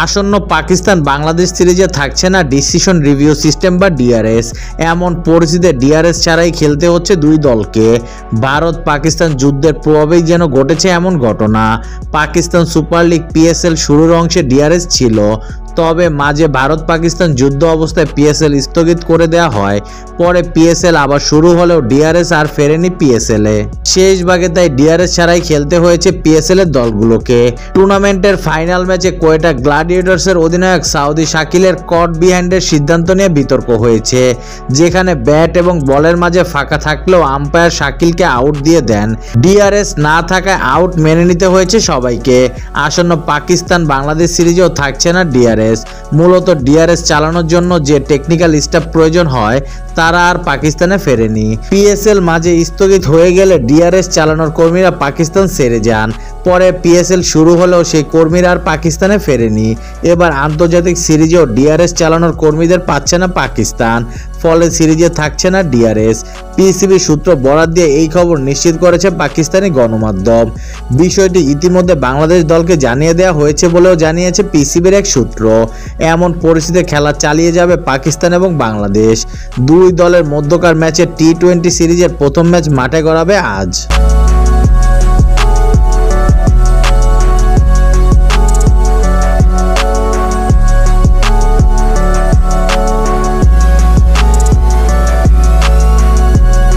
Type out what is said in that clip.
আসন্ন পাকিস্তান বাংলাদেশ সিরিজে থাকছে না ডিসিশন রিভিউ সিস্টেম বা ডিআরএস। এমন পরিস্থিতিতে ডিআরএস ছাড়াই খেলতে হচ্ছে দুই দলকে। ভারত পাকিস্তান যুদ্ধের প্রভাবেই যেন ঘটেছে এমন ঘটনা। পাকিস্তান সুপার লিগ পিএসএল শুরুর অংশে ডিআরএস ছিল, তবে মাঝে ভারত পাকিস্তান যুদ্ধ অবস্থায় পিএসএল স্থগিত করে দেওয়া হয়। পরে পিএসএল আবার শুরু হলেও ডিআরএস আর ফেরেনি পিএসএল এ। শেষ ভাগে তাই ডিআরএস ছাড়াই খেলতে হয়েছে পিএসএল এর দলগুলোকে। টুর্নামেন্টের ফাইনাল ম্যাচে কোয়েটা গ্ল্যাডিয়েটর্সের অধিনায়ক সাউদি শাকিলের কট বিহাইন্ডের সিদ্ধান্ত নিয়ে বিতর্ক হয়েছে, যেখানে ব্যাট এবং বলের মাঝে ফাঁকা থাকলেও আম্পায়ার শাকিলকে আউট দিয়ে দেন। ডিআরএস না থাকায় আউট মেনে নিতে হয়েছে সবাইকে। আসন্ন পাকিস্তান বাংলাদেশ সিরিজেও থাকছে না ডিআরএস। মূলত ডিআরএস চালানোর জন্য যে টেকনিক্যাল স্টাফ প্রয়োজন হয় তারা আর পাকিস্তানে ফেরেনি। পিএসএল মাঝে স্থগিত হয়ে গেলে ডিআরএস চালানোর কর্মীরা পাকিস্তান ছেড়ে যান। পরে পিএসএল শুরু হলেও সেই কর্মীরা আর পাকিস্তানে ফেরেনি। এবার আন্তর্জাতিক সিরিজেও ডিআরএস চালানোর কর্মীদের পাচ্ছে না পাকিস্তান, ফলে সিরিজে থাকছে না ডিআরএস। পিসিবি সূত্র বরাত দিয়ে এই খবর নিশ্চিত করেছে পাকিস্তানি গণমাধ্যম। বিষয়টি ইতিমধ্যে বাংলাদেশ দলকে জানিয়ে দেওয়া হয়েছে বলেও জানিয়েছে পিসিবির এক সূত্র। এমন পরিস্থিতিতে খেলা চালিয়ে যাবে পাকিস্তান এবং বাংলাদেশ। দুই দলের মধ্যকার ম্যাচে টি-20 সিরিজের প্রথম ম্যাচ মাঠে গড়াবে আজ।